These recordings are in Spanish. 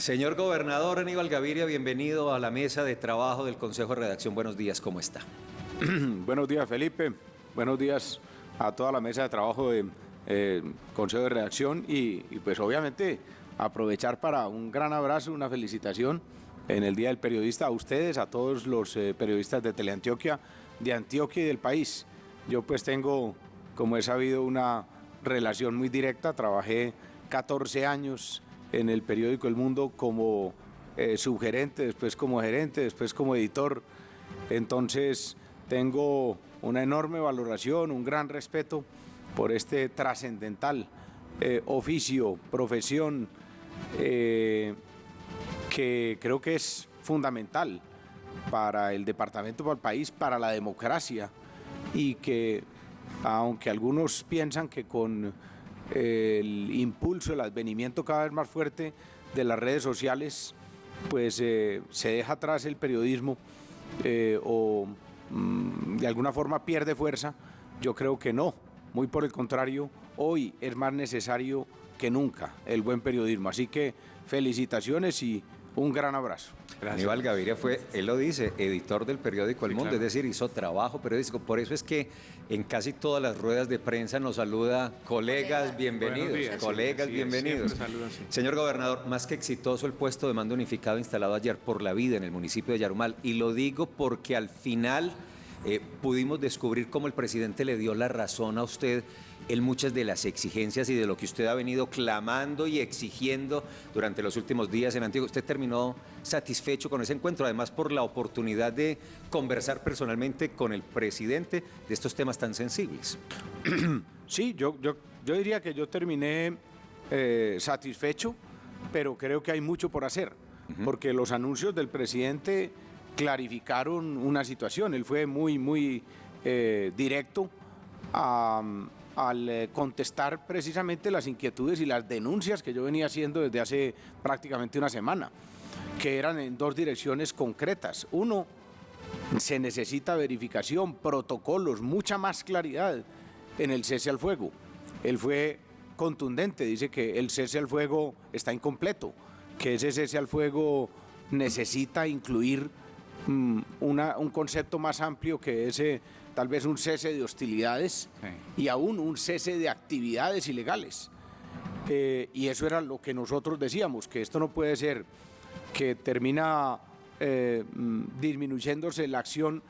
Señor gobernador Aníbal Gaviria, bienvenido a la mesa de trabajo del Consejo de Redacción. Buenos días, ¿cómo está? Buenos días, Felipe. Buenos días a toda la mesa de trabajo del Consejo de Redacción y pues obviamente aprovechar para un gran abrazo, una felicitación en el Día del Periodista a ustedes, a todos los periodistas de Teleantioquia, de Antioquia y del país. Yo pues tengo, como he sabido, una relación muy directa. Trabajé 14 años en el periódico El Mundo como subgerente, después como gerente, después como editor. Entonces tengo una enorme valoración, un gran respeto por este trascendental oficio, profesión, que creo que es fundamental para el departamento, para el país, para la democracia, y que aunque algunos piensan que con el impulso, el advenimiento cada vez más fuerte de las redes sociales, pues se deja atrás el periodismo o de alguna forma pierde fuerza, yo creo que no, muy por el contrario, hoy es más necesario que nunca el buen periodismo, así que felicitaciones y un gran abrazo. Gracias. Aníbal Gaviria fue, él lo dice, editor del periódico El Mundo, claro. Es decir, hizo trabajo periodístico. Por eso es que en casi todas las ruedas de prensa nos saluda colegas, bienvenidos. Días, colegas, sí, bienvenidos. Saludan, sí. Señor gobernador, más que exitoso el puesto de mando unificado instalado ayer por La Vida en el municipio de Yarumal. Y lo digo porque al final pudimos descubrir cómo el presidente le dio la razón a usted en muchas de las exigencias y de lo que usted ha venido clamando y exigiendo durante los últimos días en Antioquia. Usted terminó satisfecho con ese encuentro, además por la oportunidad de conversar personalmente con el presidente de estos temas tan sensibles. Sí, yo diría que yo terminé satisfecho, pero creo que hay mucho por hacer, porque los anuncios del presidente clarificaron una situación. Él fue muy directo al contestar precisamente las inquietudes y las denuncias que yo venía haciendo desde hace prácticamente una semana, que eran en dos direcciones concretas. Uno, se necesita verificación, protocolos, mucha más claridad en el cese al fuego. Él fue contundente, dice que el cese al fuego está incompleto, que ese cese al fuego necesita incluir un concepto más amplio, que es tal vez un cese de hostilidades, sí, y aún un cese de actividades ilegales. Y eso era lo que nosotros decíamos, que esto no puede ser que termina disminuyéndose la acción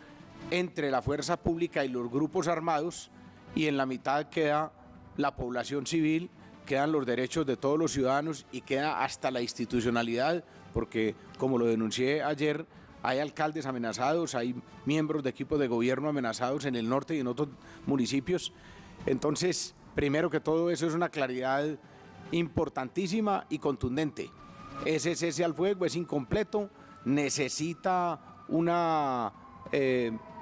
entre la fuerza pública y los grupos armados, y en la mitad queda la población civil, quedan los derechos de todos los ciudadanos y queda hasta la institucionalidad, porque como lo denuncié ayer, hay alcaldes amenazados, hay miembros de equipos de gobierno amenazados en el norte y en otros municipios. Entonces, primero que todo, eso es una claridad importantísima y contundente. Ese cese al fuego es incompleto, necesita una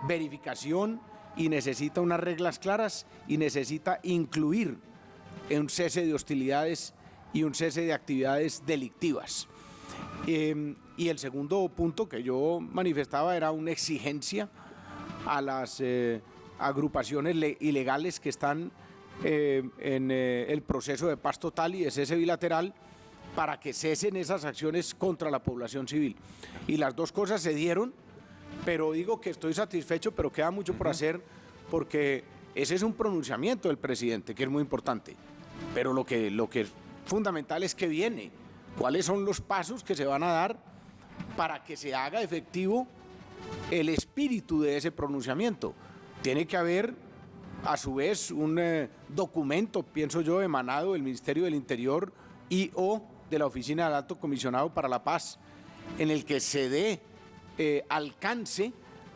verificación y necesita unas reglas claras y necesita incluir un cese de hostilidades y un cese de actividades delictivas. Y el segundo punto que yo manifestaba era una exigencia a las agrupaciones ilegales que están en el proceso de paz total y de cese bilateral, para que cesen esas acciones contra la población civil. Y las dos cosas se dieron, pero digo que estoy satisfecho, pero queda mucho por hacer, porque ese es un pronunciamiento del presidente, que es muy importante. Pero lo que es fundamental es que viene. ¿Cuáles son los pasos que se van a dar para que se haga efectivo el espíritu de ese pronunciamiento? Tiene que haber, a su vez, un documento, pienso yo, emanado del Ministerio del Interior y o de la Oficina del Alto Comisionado para la Paz, en el que se dé alcance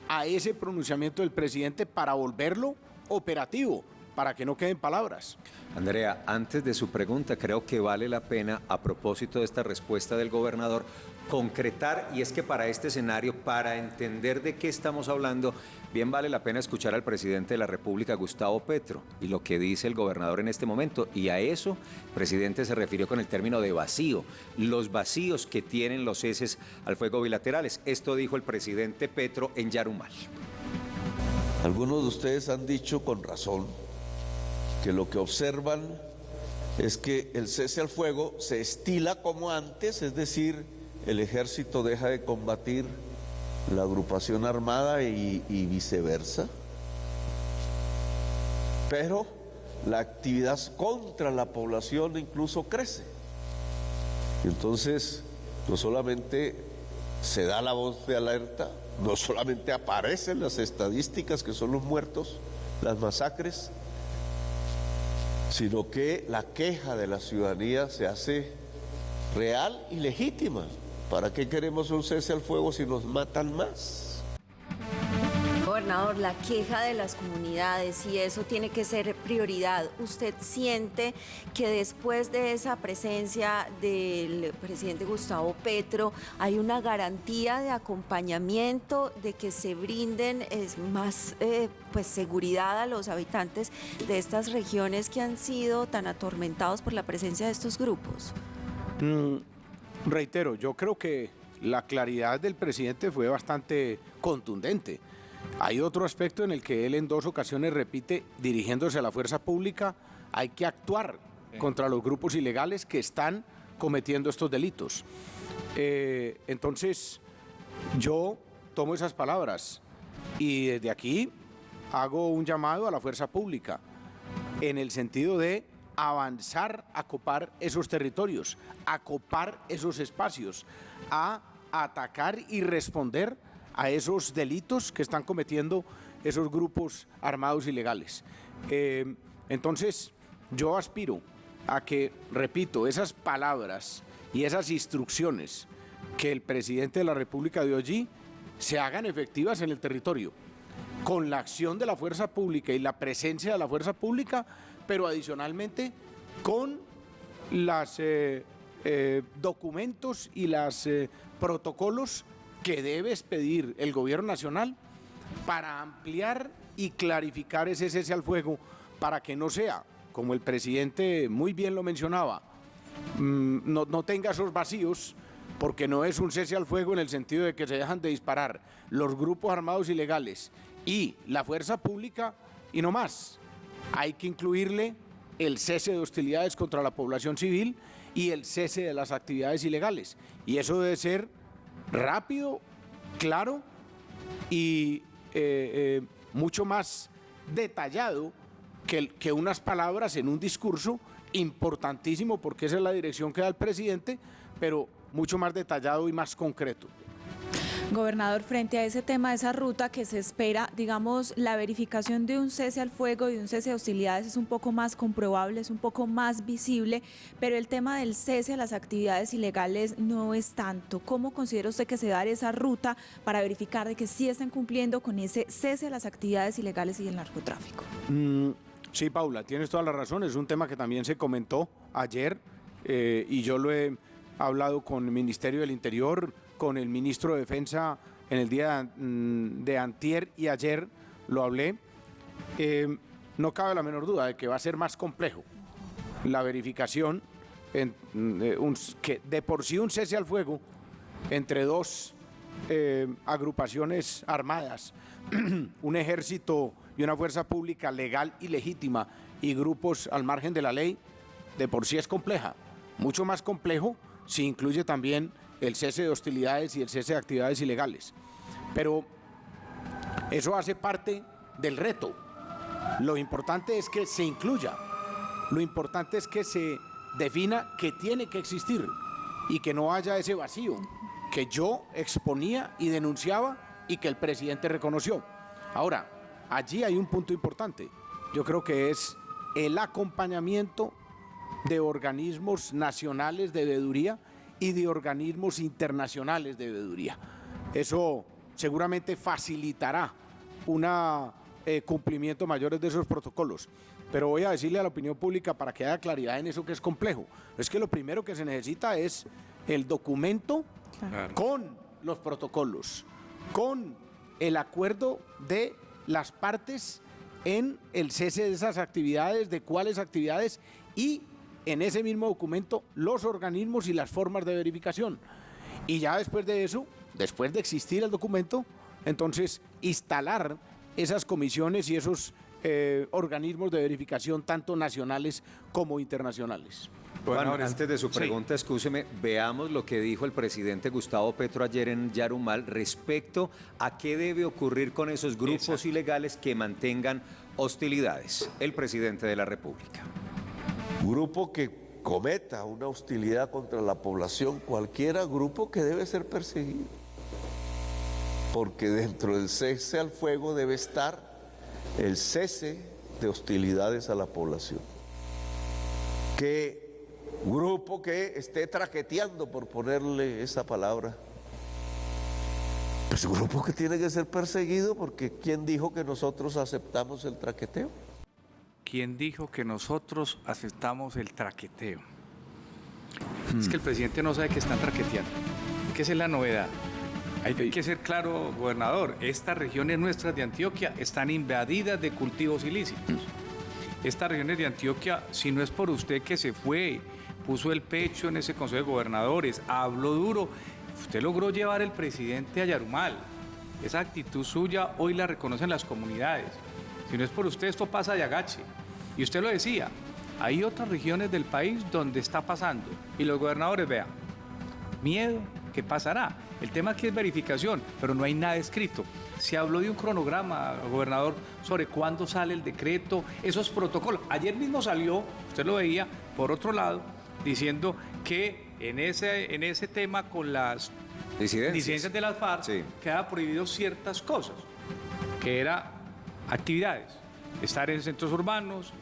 a ese pronunciamiento del presidente para volverlo operativo, para que no queden palabras. Andrea, antes de su pregunta, creo que vale la pena, a propósito de esta respuesta del gobernador, concretar, y es que para este escenario, para entender de qué estamos hablando, bien vale la pena escuchar al presidente de la República, Gustavo Petro, y lo que dice el gobernador en este momento, y a eso el presidente se refirió con el término de vacío, los vacíos que tienen los ceses al fuego bilaterales. Esto dijo el presidente Petro en Yarumal. Algunos de ustedes han dicho con razón que lo que observan es que el cese al fuego se estila como antes, es decir, el ejército deja de combatir la agrupación armada y viceversa, pero la actividad contra la población incluso crece. Y entonces no solamente se da la voz de alerta, no solamente aparecen las estadísticas que son los muertos, las masacres, sino que la queja de la ciudadanía se hace real y legítima. ¿Para qué queremos un cese al fuego si nos matan más? Gobernador, la queja de las comunidades, y eso tiene que ser prioridad. ¿Usted siente que después de esa presencia del presidente Gustavo Petro hay una garantía de acompañamiento, de que se brinden más pues seguridad a los habitantes de estas regiones que han sido tan atormentados por la presencia de estos grupos? Reitero, yo creo que la claridad del presidente fue bastante contundente. Hay otro aspecto en el que él en 2 ocasiones repite, dirigiéndose a la fuerza pública, hay que actuar contra los grupos ilegales que están cometiendo estos delitos. Entonces, yo tomo esas palabras y desde aquí hago un llamado a la fuerza pública en el sentido de avanzar a copar esos territorios, a copar esos espacios, a atacar y responder a esos delitos que están cometiendo esos grupos armados ilegales. Entonces, yo aspiro a que, repito, esas palabras y esas instrucciones que el presidente de la República dio allí se hagan efectivas en el territorio, con la acción de la fuerza pública y la presencia de la fuerza pública, pero adicionalmente con los documentos y los protocolos que debe expedir el gobierno nacional para ampliar y clarificar ese cese al fuego, para que no sea, como el presidente muy bien lo mencionaba, no tenga esos vacíos, porque no es un cese al fuego en el sentido de que se dejan de disparar los grupos armados ilegales y la fuerza pública y no más. Hay que incluirle el cese de hostilidades contra la población civil y el cese de las actividades ilegales. Y eso debe ser rápido, claro y mucho más detallado que unas palabras en un discurso importantísimo, porque esa es la dirección que da el presidente, pero mucho más detallado y más concreto. Gobernador, frente a ese tema, esa ruta que se espera, digamos, la verificación de un cese al fuego y de un cese de hostilidades es un poco más comprobable, es un poco más visible, pero el tema del cese a las actividades ilegales no es tanto. ¿Cómo considera usted que se dará esa ruta para verificar de que sí están cumpliendo con ese cese a las actividades ilegales y el narcotráfico? Sí, Paula, tienes toda la razón. Es un tema que también se comentó ayer y yo lo he hablado con el Ministerio del Interior, con el ministro de Defensa en el día de antier y ayer lo hablé. No cabe la menor duda de que va a ser más complejo la verificación, que de por sí un cese al fuego entre dos agrupaciones armadas, un ejército y una fuerza pública legal y legítima y grupos al margen de la ley, de por sí es compleja. Mucho más complejo si incluye también el cese de hostilidades y el cese de actividades ilegales. Pero eso hace parte del reto. Lo importante es que se incluya, lo importante es que se defina que tiene que existir y que no haya ese vacío que yo exponía y denunciaba y que el presidente reconoció. Ahora, allí hay un punto importante. Yo creo que es el acompañamiento de organismos nacionales de veeduría y de organismos internacionales de veeduría. Eso seguramente facilitará un cumplimiento mayor de esos protocolos. Pero voy a decirle a la opinión pública para que haya claridad en eso que es complejo. Es que lo primero que se necesita es el documento con los protocolos, con el acuerdo de las partes en el cese de esas actividades, de cuáles actividades, y en ese mismo documento los organismos y las formas de verificación. Y ya después de eso, después de existir el documento, entonces instalar esas comisiones y esos organismos de verificación tanto nacionales como internacionales. Juan, antes de su pregunta, escúcheme, veamos lo que dijo el presidente Gustavo Petro ayer en Yarumal respecto a qué debe ocurrir con esos grupos ilegales que mantengan hostilidades. El presidente de la República. Grupo que cometa una hostilidad contra la población, cualquiera grupo que debe ser perseguido. Porque dentro del cese al fuego debe estar el cese de hostilidades a la población. Que grupo que esté traqueteando, por ponerle esa palabra, pues grupo que tiene que ser perseguido, porque ¿quién dijo que nosotros aceptamos el traqueteo? ¿Quién dijo que nosotros aceptamos el traqueteo? Es que el presidente no sabe que están traqueteando, que esa es la novedad. Hay que ser claro, gobernador, estas regiones nuestras de Antioquia están invadidas de cultivos ilícitos. Estas regiones de Antioquia, si no es por usted que se fue, puso el pecho en ese Consejo de Gobernadores, habló duro, usted logró llevar el presidente a Yarumal. Esa actitud suya hoy la reconocen las comunidades. Si no es por usted, esto pasa de agache. Y usted lo decía, hay otras regiones del país donde está pasando. Y los gobernadores, vean, miedo, ¿qué pasará? El tema aquí es verificación, pero no hay nada escrito. Se habló de un cronograma, gobernador, sobre cuándo sale el decreto, esos protocolos. Ayer mismo salió, usted lo veía, por otro lado, diciendo que en ese tema con las disidencias de las FARC queda prohibido ciertas cosas, que era actividades, estar en centros urbanos,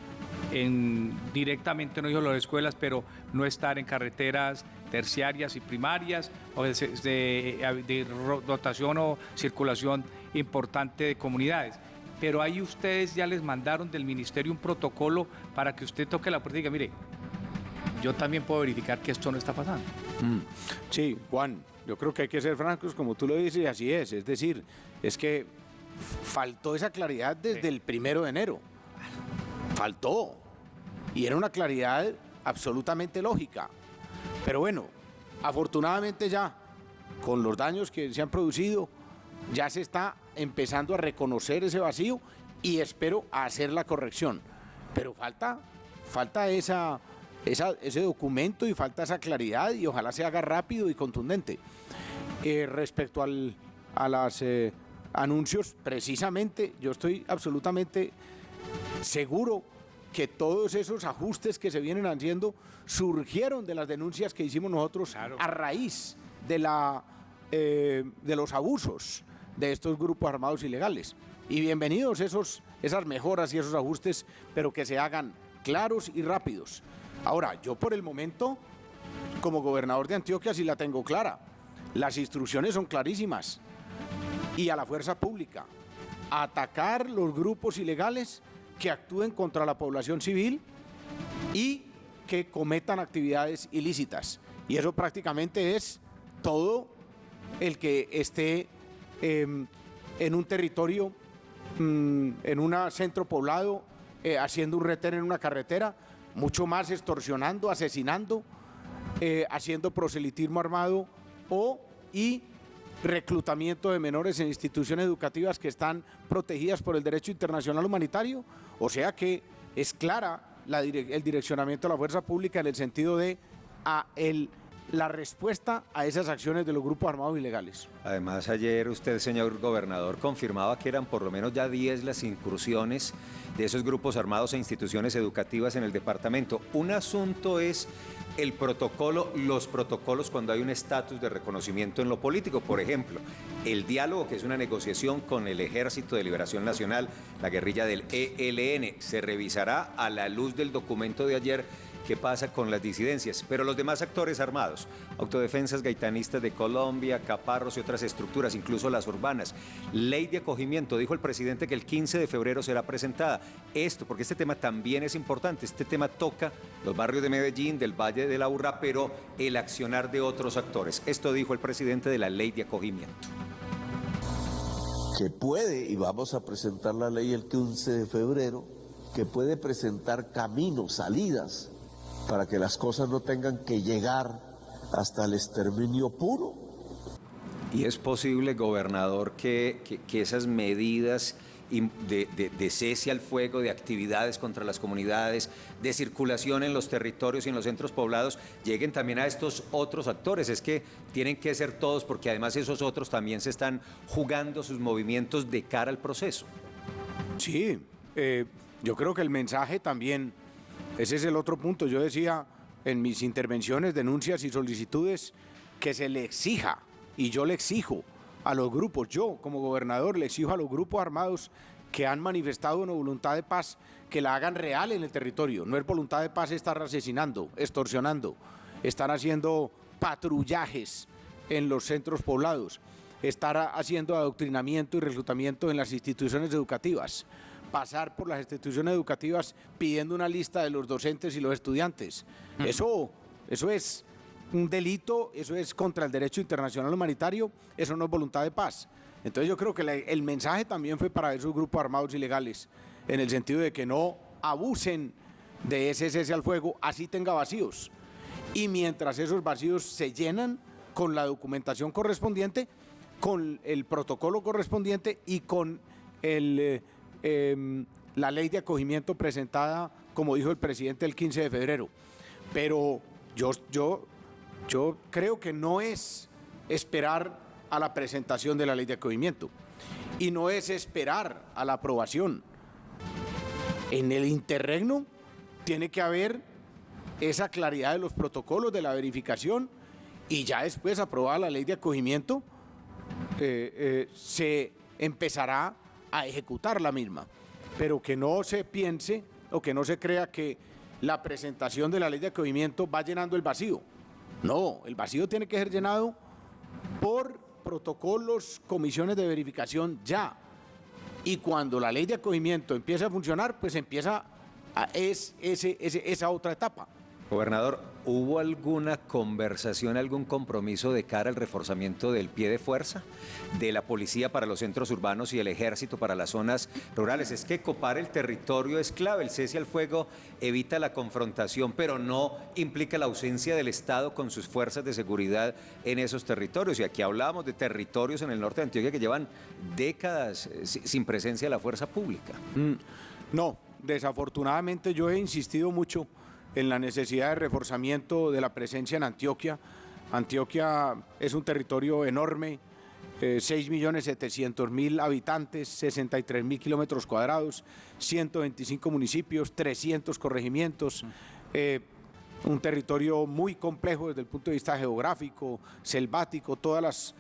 directamente, no dijo las escuelas, pero no estar en carreteras terciarias y primarias, o de dotación o circulación importante de comunidades. Pero ahí ustedes ya les mandaron del ministerio un protocolo para que usted toque la puerta y diga, mire, yo también puedo verificar que esto no está pasando. Sí, Juan, yo creo que hay que ser francos, como tú lo dices, y así es. Es decir, es que faltó esa claridad desde el 1 de enero. Faltó. Y era una claridad absolutamente lógica. Pero bueno, afortunadamente ya, con los daños que se han producido, ya se está empezando a reconocer ese vacío y espero hacer la corrección. Pero falta ese documento y falta esa claridad y ojalá se haga rápido y contundente. Respecto a los anuncios, precisamente, yo estoy absolutamente seguro que todos esos ajustes que se vienen haciendo surgieron de las denuncias que hicimos nosotros a raíz de los abusos de estos grupos armados ilegales. Y bienvenidos esas mejoras y esos ajustes, pero que se hagan claros y rápidos. Ahora, yo por el momento, como gobernador de Antioquia, sí la tengo clara. Las instrucciones son clarísimas. Y a la fuerza pública, atacar los grupos ilegales que actúen contra la población civil y que cometan actividades ilícitas. Y eso prácticamente es todo el que esté en un territorio, en un centro poblado, haciendo un retén en una carretera, mucho más extorsionando, asesinando, haciendo proselitismo armado y reclutamiento de menores en instituciones educativas que están protegidas por el derecho internacional humanitario. O sea que es clara el direccionamiento de la fuerza pública en el sentido de la respuesta a esas acciones de los grupos armados ilegales. Además, ayer usted, señor gobernador, confirmaba que eran por lo menos ya 10 las incursiones de esos grupos armados a instituciones educativas en el departamento. Un asunto es el protocolo, los protocolos cuando hay un estatus de reconocimiento en lo político. Por ejemplo, el diálogo, que es una negociación con el Ejército de Liberación Nacional, la guerrilla del ELN, se revisará a la luz del documento de ayer qué pasa con las disidencias, pero los demás actores armados, autodefensas gaitanistas de Colombia, caparros y otras estructuras, incluso las urbanas. Ley de acogimiento, dijo el presidente que el 15 de febrero será presentada. Esto, porque este tema también es importante, este tema toca los barrios de Medellín, del Valle de la Urra, pero el accionar de otros actores. Esto dijo el presidente de la ley de acogimiento. Que puede, y vamos a presentar la ley el 15 de febrero, que puede presentar caminos, salidas, para que las cosas no tengan que llegar hasta el exterminio puro. ¿Y es posible, gobernador, que esas medidas de cese al fuego, de actividades contra las comunidades, de circulación en los territorios y en los centros poblados, lleguen también a estos otros actores. Es que tienen que ser todos, porque además esos otros también se están jugando sus movimientos de cara al proceso. Sí, yo creo que el mensaje también, ese es el otro punto. Yo decía en mis intervenciones, denuncias y solicitudes que se le exija, y yo le exijo a los grupos, yo como gobernador le exijo a los grupos armados que han manifestado una voluntad de paz, que la hagan real en el territorio. No es voluntad de paz estar asesinando, extorsionando, estar haciendo patrullajes en los centros poblados, estar haciendo adoctrinamiento y reclutamiento en las instituciones educativas, pasar por las instituciones educativas pidiendo una lista de los docentes y los estudiantes. Eso es un delito, eso es contra el derecho internacional humanitario, eso no es voluntad de paz. Entonces yo creo que el mensaje también fue para esos grupos armados ilegales, en el sentido de que no abusen de ese cese al fuego, así tenga vacíos. Y mientras esos vacíos se llenan con la documentación correspondiente, con el protocolo correspondiente y con la ley de acogimiento presentada, como dijo el presidente, el 15 de febrero. Pero yo creo que no es esperar a la presentación de la ley de acogimiento y no es esperar a la aprobación. En el interregno tiene que haber esa claridad de los protocolos, de la verificación, y ya después aprobada la ley de acogimiento, se empezará a ejecutar la misma, pero que no se piense o que no se crea que la presentación de la ley de acogimiento va llenando el vacío. No, el vacío tiene que ser llenado por protocolos, comisiones de verificación ya. Y cuando la ley de acogimiento empiece a funcionar, pues empieza esa otra etapa. Gobernador, ¿hubo alguna conversación, algún compromiso de cara al reforzamiento del pie de fuerza de la policía para los centros urbanos y el ejército para las zonas rurales? Es que copar el territorio es clave, el cese al fuego evita la confrontación, pero no implica la ausencia del Estado con sus fuerzas de seguridad en esos territorios. Y aquí hablábamos de territorios en el norte de Antioquia que llevan décadas sin presencia de la fuerza pública. No, desafortunadamente yo he insistido mucho en la necesidad de reforzamiento de la presencia en Antioquia. Antioquia es un territorio enorme, 6.700.000 habitantes, 63.000 kilómetros cuadrados, 125 municipios, 300 corregimientos, un territorio muy complejo desde el punto de vista geográfico, selvático, todas las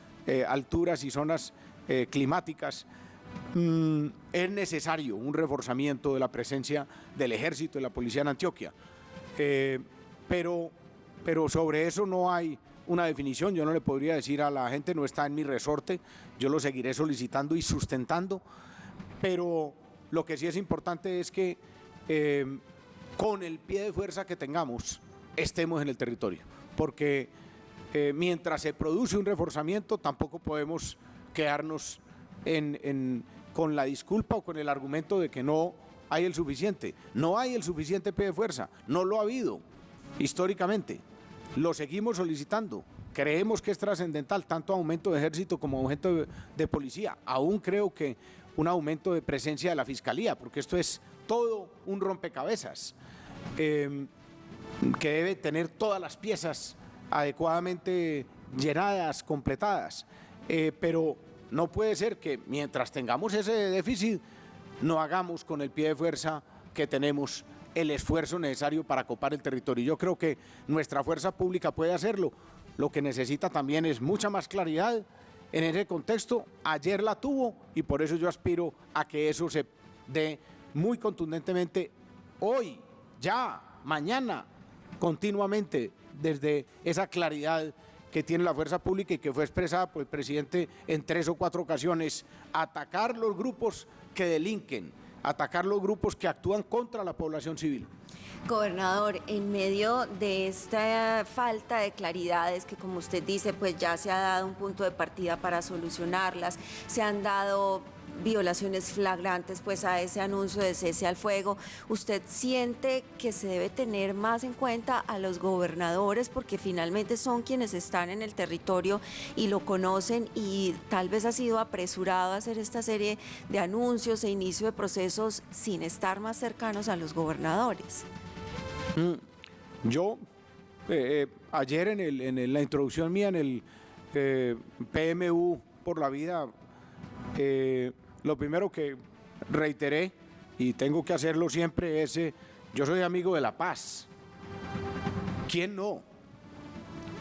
alturas y zonas climáticas. Es necesario un reforzamiento de la presencia del ejército y la policía en Antioquia. Pero sobre eso no hay una definición. Yo no le podría decir a la gente, no está en mi resorte, yo lo seguiré solicitando y sustentando, pero lo que sí es importante es que con el pie de fuerza que tengamos, estemos en el territorio, porque mientras se produce un reforzamiento tampoco podemos quedarnos con la disculpa o con el argumento de que no hay el suficiente. No hay el suficiente pie de fuerza, no lo ha habido históricamente. Lo seguimos solicitando. Creemos que es trascendental tanto aumento de ejército como aumento de policía. Aún creo que un aumento de presencia de la fiscalía, porque esto es todo un rompecabezas que debe tener todas las piezas adecuadamente llenadas, completadas. Pero no puede ser que mientras tengamos ese déficit no hagamos con el pie de fuerza que tenemos el esfuerzo necesario para copar el territorio. Yo creo que nuestra fuerza pública puede hacerlo. Lo que necesita también es mucha más claridad en ese contexto. Ayer la tuvo y por eso yo aspiro a que eso se dé muy contundentemente hoy, ya, mañana, continuamente, desde esa claridad que tiene la fuerza pública y que fue expresada por el presidente en 3 o 4 ocasiones, atacar los grupos que delinquen, atacar los grupos que actúan contra la población civil. Gobernador, en medio de esta falta de claridades que, como usted dice, pues ya se ha dado un punto de partida para solucionarlas, se han dado violaciones flagrantes pues a ese anuncio de cese al fuego. ¿Usted siente que se debe tener más en cuenta a los gobernadores porque finalmente son quienes están en el territorio y lo conocen, y tal vez ha sido apresurado a hacer esta serie de anuncios e inicio de procesos sin estar más cercanos a los gobernadores? Yo, ayer en la introducción mía en el PMU por la vida, lo primero que reiteré, y tengo que hacerlo siempre, es yo soy amigo de la paz. ¿Quién no?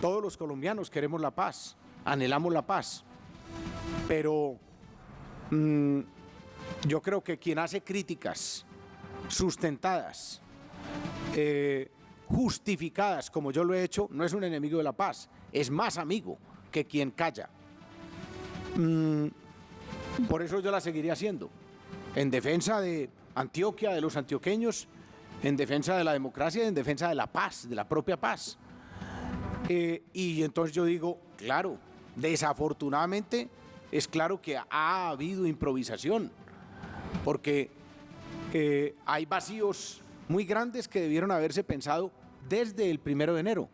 Todos los colombianos queremos la paz, anhelamos la paz, pero yo creo que quien hace críticas sustentadas, justificadas, como yo lo he hecho, no es un enemigo de la paz, es más amigo que quien calla. Por eso yo la seguiría haciendo, en defensa de Antioquia, de los antioqueños, en defensa de la democracia, en defensa de la paz, de la propia paz. Y entonces yo digo, claro, desafortunadamente es claro que ha habido improvisación, porque hay vacíos muy grandes que debieron haberse pensado desde el 1 de enero.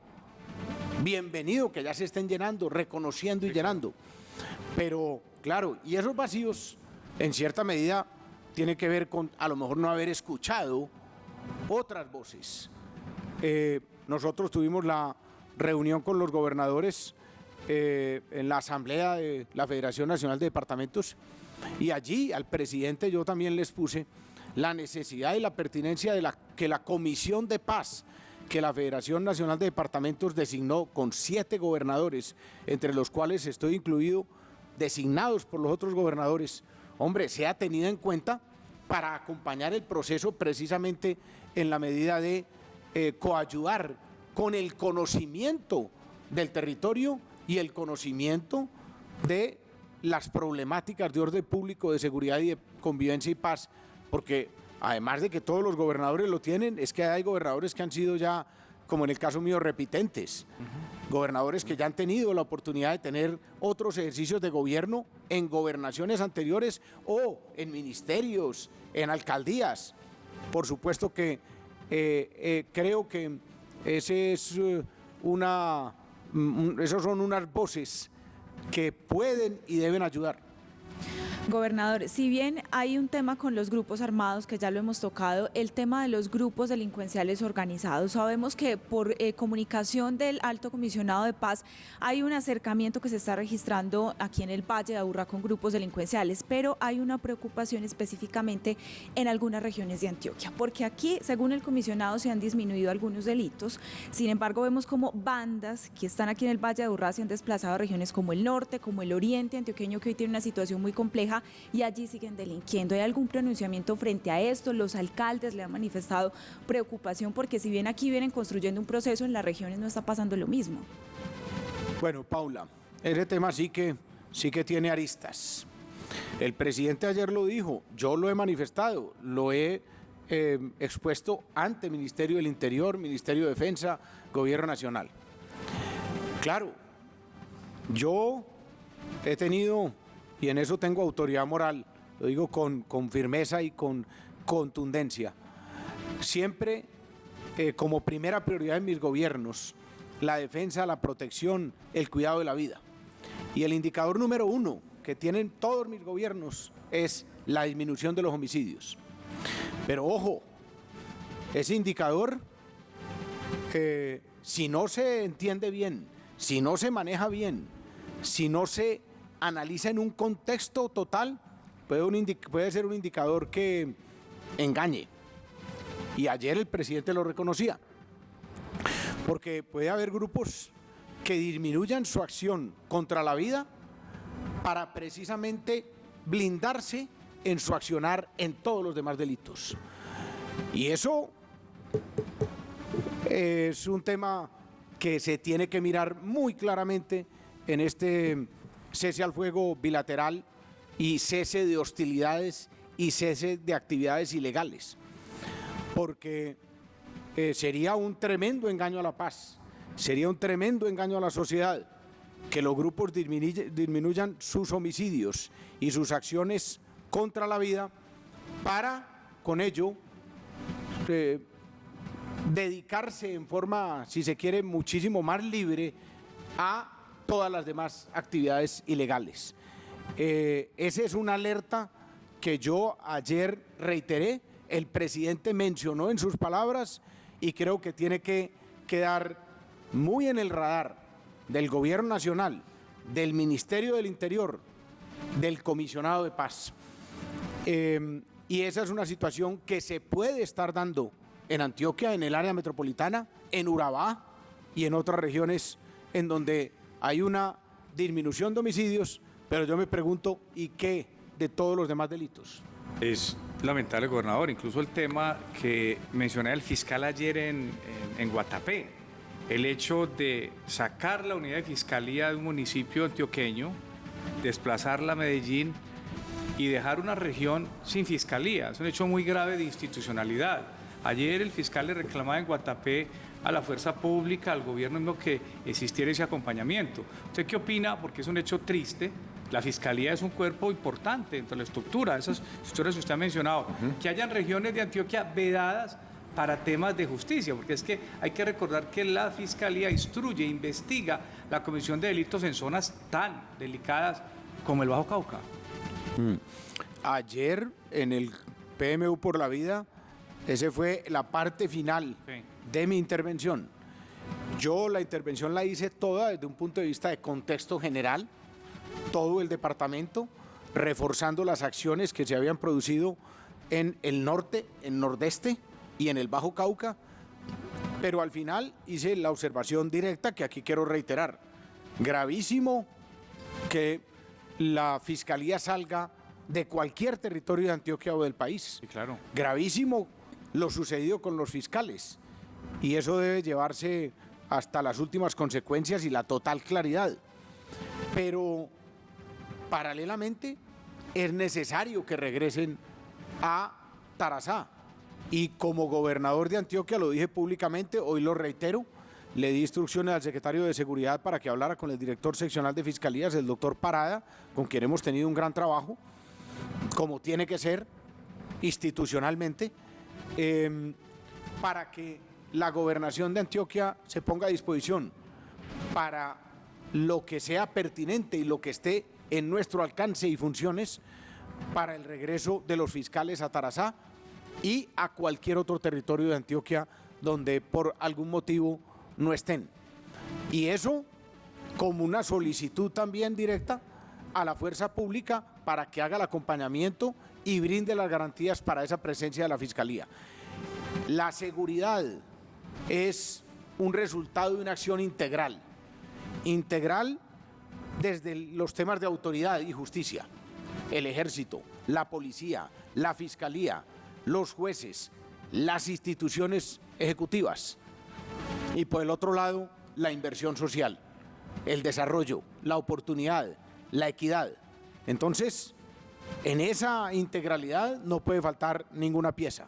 Bienvenido que ya se estén llenando, reconociendo y llenando. Pero, claro, y esos vacíos, en cierta medida, tienen que ver con, a lo mejor, no haber escuchado otras voces. Nosotros tuvimos la reunión con los gobernadores en la asamblea de la Federación Nacional de Departamentos, y allí al presidente yo también les puse la necesidad y la pertinencia de que la Comisión de Paz que la Federación Nacional de Departamentos designó con 7 gobernadores, entre los cuales estoy incluido, designados por los otros gobernadores, hombre, sea tenida en cuenta para acompañar el proceso precisamente en la medida de coayudar con el conocimiento del territorio y el conocimiento de las problemáticas de orden público, de seguridad y de convivencia y paz, porque además de que todos los gobernadores lo tienen, es que hay gobernadores que han sido ya, como en el caso mío, repitentes. Gobernadores que ya han tenido la oportunidad de tener otros ejercicios de gobierno en gobernaciones anteriores o en ministerios, en alcaldías. Por supuesto que creo que esos son unas voces que pueden y deben ayudar. Gobernador, si bien hay un tema con los grupos armados, que ya lo hemos tocado, el tema de los grupos delincuenciales organizados, sabemos que por comunicación del Alto Comisionado de Paz hay un acercamiento que se está registrando aquí en el Valle de Aburrá con grupos delincuenciales, pero hay una preocupación específicamente en algunas regiones de Antioquia, porque aquí, según el comisionado, se han disminuido algunos delitos. Sin embargo, vemos como bandas que están aquí en el Valle de Aburrá se han desplazado a regiones como el norte, como el oriente antioqueño, que hoy tiene una situación muy compleja, y allí siguen delinquiendo. ¿Hay algún pronunciamiento frente a esto? Los alcaldes le han manifestado preocupación porque si bien aquí vienen construyendo un proceso, en las regiones no está pasando lo mismo. Bueno, Paula, ese tema sí que tiene aristas. El presidente ayer lo dijo, yo lo he manifestado, lo he expuesto ante Ministerio del Interior, Ministerio de Defensa, Gobierno Nacional. Claro, yo he tenido, y en eso tengo autoridad moral, lo digo con firmeza y con contundencia, siempre como primera prioridad en mis gobiernos, la defensa, la protección, el cuidado de la vida. Y el indicador número 1 que tienen todos mis gobiernos es la disminución de los homicidios. Pero ojo, ese indicador, si no se entiende bien, si no se maneja bien, si no se analiza en un contexto total, puede ser un indicador que engañe. Y ayer el presidente lo reconocía, porque puede haber grupos que disminuyan su acción contra la vida para precisamente blindarse en su accionar en todos los demás delitos. Y eso es un tema que se tiene que mirar muy claramente en este cese al fuego bilateral y cese de hostilidades y cese de actividades ilegales, porque sería un tremendo engaño a la paz, sería un tremendo engaño a la sociedad que los grupos disminuyan sus homicidios y sus acciones contra la vida para, con ello, dedicarse en forma, si se quiere, muchísimo más libre a todas las demás actividades ilegales. Esa es una alerta que yo ayer reiteré, el presidente mencionó en sus palabras y creo que tiene que quedar muy en el radar del Gobierno Nacional, del Ministerio del Interior, del Comisionado de Paz. Y esa es una situación que se puede estar dando en Antioquia, en el área metropolitana, en Urabá y en otras regiones en donde hay una disminución de homicidios, pero yo me pregunto, ¿y qué de todos los demás delitos? Es lamentable, gobernador, incluso el tema que mencioné el fiscal ayer en Guatapé, el hecho de sacar la unidad de fiscalía de un municipio antioqueño, desplazarla a Medellín y dejar una región sin fiscalía. Es un hecho muy grave de institucionalidad. Ayer el fiscal le reclamaba en Guatapé a la fuerza pública, al gobierno mismo, que existiera ese acompañamiento. ¿Usted qué opina? Porque es un hecho triste. La fiscalía es un cuerpo importante dentro de la estructura, esas estructuras que usted ha mencionado. Que hayan regiones de Antioquia vedadas para temas de justicia, porque es que hay que recordar que la fiscalía instruye, investiga la comisión de delitos en zonas tan delicadas como el Bajo Cauca. Ayer en el PMU por la Vida, esa fue la parte final de mi intervención. Yo la intervención la hice toda desde un punto de vista de contexto general, todo el departamento, reforzando las acciones que se habían producido en el norte, en nordeste y en el Bajo Cauca, pero al final hice la observación directa que aquí quiero reiterar. Gravísimo que la Fiscalía salga de cualquier territorio de Antioquia o del país. Sí, claro. Gravísimo lo sucedido con los fiscales y eso debe llevarse hasta las últimas consecuencias y la total claridad. Pero paralelamente es necesario que regresen a Tarazá. Y como gobernador de Antioquia, lo dije públicamente, hoy lo reitero, le di instrucciones al secretario de Seguridad para que hablara con el director seccional de Fiscalías, el doctor Parada, con quien hemos tenido un gran trabajo, como tiene que ser, institucionalmente, para que la gobernación de Antioquia se ponga a disposición para lo que sea pertinente y lo que esté en nuestro alcance y funciones para el regreso de los fiscales a Tarazá y a cualquier otro territorio de Antioquia donde por algún motivo no estén. Y eso como una solicitud también directa a la fuerza pública para que haga el acompañamiento y brinde las garantías para esa presencia de la Fiscalía. La seguridad es un resultado de una acción integral desde los temas de autoridad y justicia, el ejército, la policía, la fiscalía, los jueces, las instituciones ejecutivas y por el otro lado la inversión social, el desarrollo, la oportunidad, la equidad. Entonces, en esa integralidad no puede faltar ninguna pieza.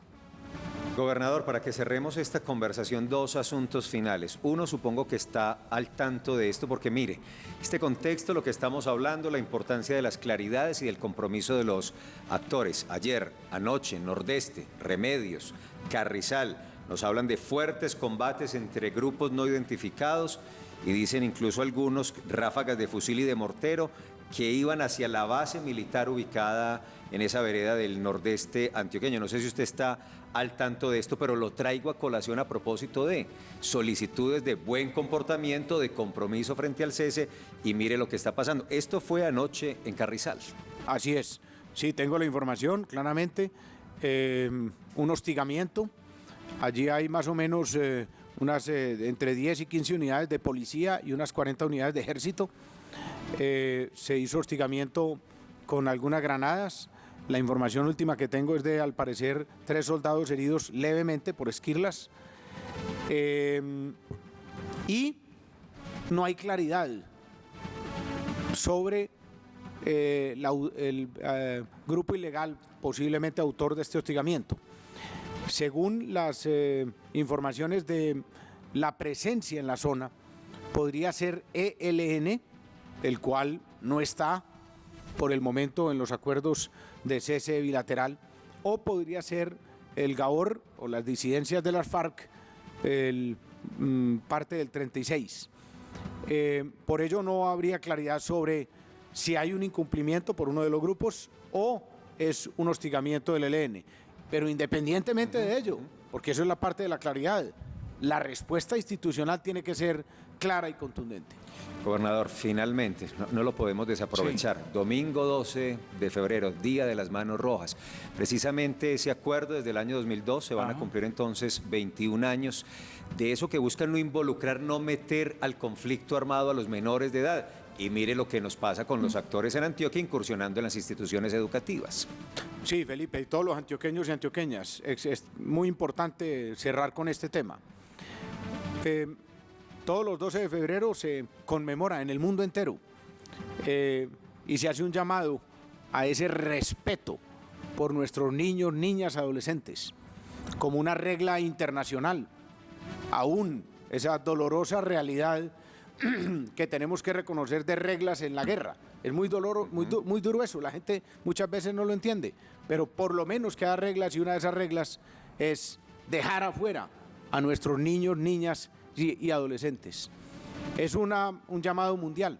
Gobernador, para que cerremos esta conversación, dos asuntos finales. Uno, supongo que está al tanto de esto, porque mire, este contexto, lo que estamos hablando, la importancia de las claridades y del compromiso de los actores. Ayer, anoche, Nordeste, Remedios, Carrizal, nos hablan de fuertes combates entre grupos no identificados y dicen incluso algunos ráfagas de fusil y de mortero que iban hacia la base militar ubicada en esa vereda del nordeste antioqueño. No sé si usted está al tanto de esto, pero lo traigo a colación a propósito de solicitudes de buen comportamiento, de compromiso frente al cese, y mire lo que está pasando. Esto fue anoche en Carrizal. Así es, sí, tengo la información, claramente, un hostigamiento. Allí hay más o menos unas entre 10 y 15 unidades de policía y unas 40 unidades de ejército. Se hizo hostigamiento con algunas granadas. La información última que tengo es de, al parecer, 3 soldados heridos levemente por esquirlas. Y no hay claridad sobre el grupo ilegal posiblemente autor de este hostigamiento. Según las informaciones de la presencia en la zona, podría ser ELN, el cual no está por el momento en los acuerdos de cese bilateral, o podría ser el Gabor o las disidencias de las FARC, parte del 36. Por ello no habría claridad sobre si hay un incumplimiento por uno de los grupos o es un hostigamiento del ELN. Pero independientemente de ello, porque eso es la parte de la claridad, la respuesta institucional tiene que ser clara y contundente. Gobernador, finalmente, no lo podemos desaprovechar. Sí. Domingo 12 de febrero, Día de las Manos Rojas. Precisamente ese acuerdo desde el año 2002, se van a cumplir entonces 21 años de eso que buscan no involucrar, no meter al conflicto armado a los menores de edad. Y mire lo que nos pasa con los actores en Antioquia incursionando en las instituciones educativas. Sí, Felipe, y todos los antioqueños y antioqueñas, es muy importante cerrar con este tema. Todos los 12 de febrero se conmemora en el mundo entero y se hace un llamado a ese respeto por nuestros niños, niñas, adolescentes, como una regla internacional, aún esa dolorosa realidad que tenemos que reconocer de reglas en la guerra. Es muy duro eso, la gente muchas veces no lo entiende, pero por lo menos que haya reglas, y una de esas reglas es dejar afuera a nuestros niños, niñas y adolescentes. Es un llamado mundial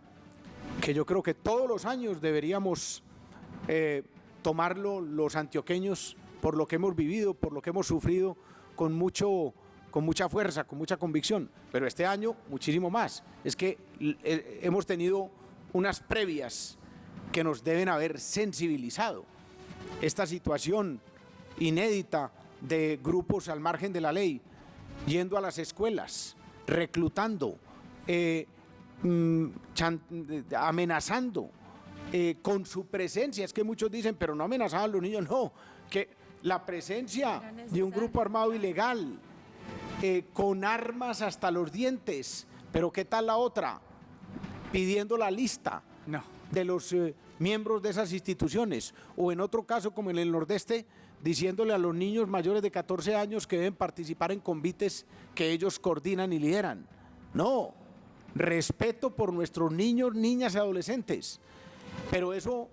que yo creo que todos los años deberíamos tomarlo los antioqueños por lo que hemos vivido, por lo que hemos sufrido con mucha fuerza, con mucha convicción, pero este año muchísimo más. Es que hemos tenido unas previas que nos deben haber sensibilizado. Esta situación inédita de grupos al margen de la ley, yendo a las escuelas, reclutando, amenazando con su presencia. Es que muchos dicen, pero no amenazaban a los niños, no, que la presencia de un grupo armado ilegal, con armas hasta los dientes, pero ¿qué tal la otra? Pidiendo la lista de los miembros de esas instituciones, o en otro caso como en el Nordeste, diciéndole a los niños mayores de 14 años que deben participar en convites que ellos coordinan y lideran. No, respeto por nuestros niños, niñas y adolescentes. Pero eso,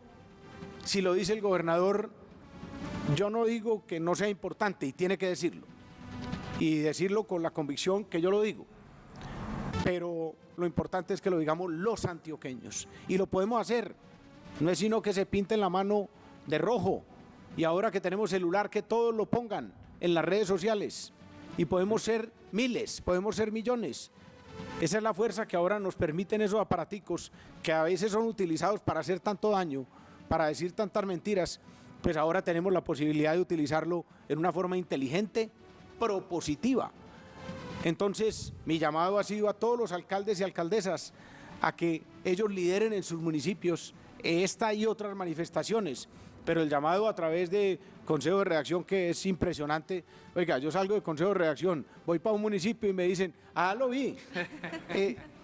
si lo dice el gobernador, yo no digo que no sea importante, y tiene que decirlo. Y decirlo con la convicción que yo lo digo. Pero lo importante es que lo digamos los antioqueños. Y lo podemos hacer. No es sino que se pinten la mano de rojo. Y ahora que tenemos celular, que todos lo pongan en las redes sociales. Y podemos ser miles, podemos ser millones. Esa es la fuerza que ahora nos permiten esos aparaticos que a veces son utilizados para hacer tanto daño, para decir tantas mentiras. Pues ahora tenemos la posibilidad de utilizarlo en una forma inteligente, propositiva. Entonces, mi llamado ha sido a todos los alcaldes y alcaldesas a que ellos lideren en sus municipios esta y otras manifestaciones, pero el llamado a través de Consejo de Redacción, que es impresionante. Oiga, yo salgo de Consejo de Redacción, voy para un municipio y me dicen, lo vi,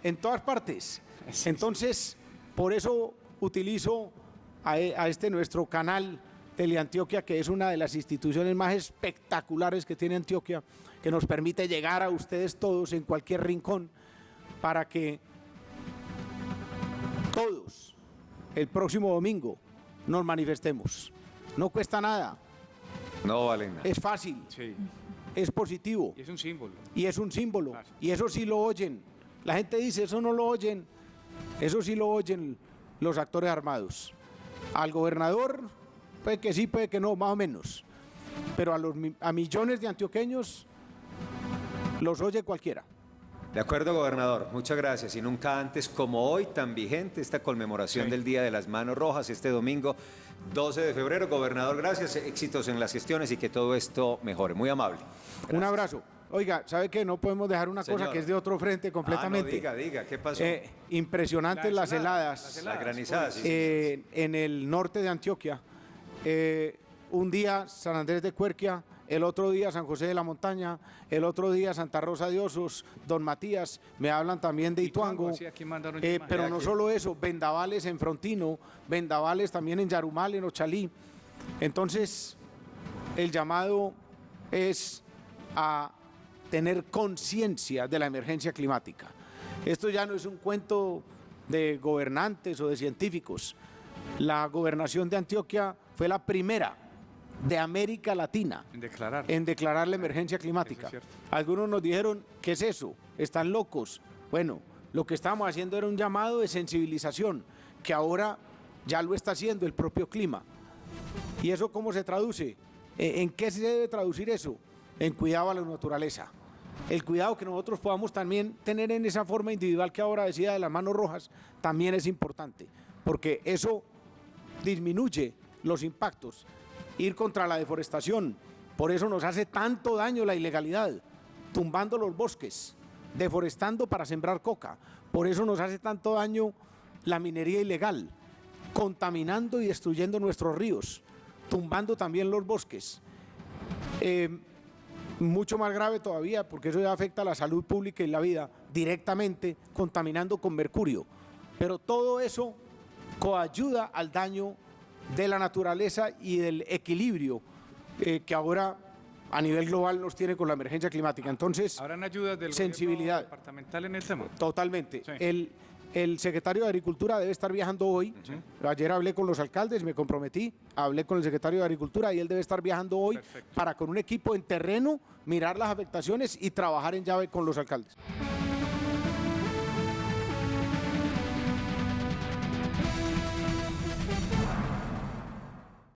en todas partes. Entonces, por eso utilizo a este nuestro canal Teleantioquia, que es una de las instituciones más espectaculares que tiene Antioquia, que nos permite llegar a ustedes todos en cualquier rincón, para que todos el próximo domingo nos manifestemos. No cuesta nada. No vale nada. Es fácil. Sí. Es positivo. Y es un símbolo. Y es un símbolo. Claro. Y eso sí lo oyen. La gente dice, eso no lo oyen. Eso sí lo oyen los actores armados. Al gobernador, puede que sí, puede que no, más o menos. Pero a millones de antioqueños los oye cualquiera. De acuerdo, gobernador. Muchas gracias. Y nunca antes como hoy tan vigente esta conmemoración del Día de las Manos Rojas, este domingo 12 de febrero. Gobernador, gracias. Éxitos en las gestiones y que todo esto mejore. Muy amable. Gracias. Un abrazo. Oiga, ¿sabe qué? No podemos dejar una cosa que es de otro frente completamente. No, diga, ¿qué pasó? Impresionantes las heladas. Las granizadas. En el norte de Antioquia. Un día San Andrés de Cuerquia, el otro día San José de la Montaña, el otro día Santa Rosa de Osos, Don Matías, me hablan también de Ituango, sí, aquí mandaron pero no solo eso, vendavales en Frontino, vendavales también en Yarumal, en Ochalí. Entonces, el llamado es a tener conciencia de la emergencia climática. Esto ya no es un cuento de gobernantes o de científicos. La gobernación de Antioquia fue la primera de América Latina en declarar la emergencia climática. Eso es cierto. Algunos nos dijeron, ¿qué es eso? ¿Están locos? Bueno, lo que estábamos haciendo era un llamado de sensibilización, que ahora ya lo está haciendo el propio clima. ¿Y eso cómo se traduce? ¿En qué se debe traducir eso? En cuidado a la naturaleza. El cuidado que nosotros podamos también tener en esa forma individual que ahora decía de las manos rojas, también es importante, porque eso disminuye los impactos. Ir contra la deforestación, por eso nos hace tanto daño la ilegalidad, tumbando los bosques, deforestando para sembrar coca, por eso nos hace tanto daño la minería ilegal, contaminando y destruyendo nuestros ríos, tumbando también los bosques. Mucho más grave todavía, porque eso ya afecta a la salud pública y la vida directamente, contaminando con mercurio. Pero todo eso coayuda al daño de la naturaleza y del equilibrio que ahora a nivel global nos tiene con la emergencia climática. Entonces, ¿habrán ayudas del sensibilidad gobierno departamental en el tema? Totalmente. Sí. El secretario de Agricultura debe estar viajando hoy. Sí. Ayer hablé con los alcaldes, me comprometí, hablé con el secretario de Agricultura y él debe estar viajando hoy. Perfecto. Para con un equipo en terreno mirar las afectaciones y trabajar en llave con los alcaldes.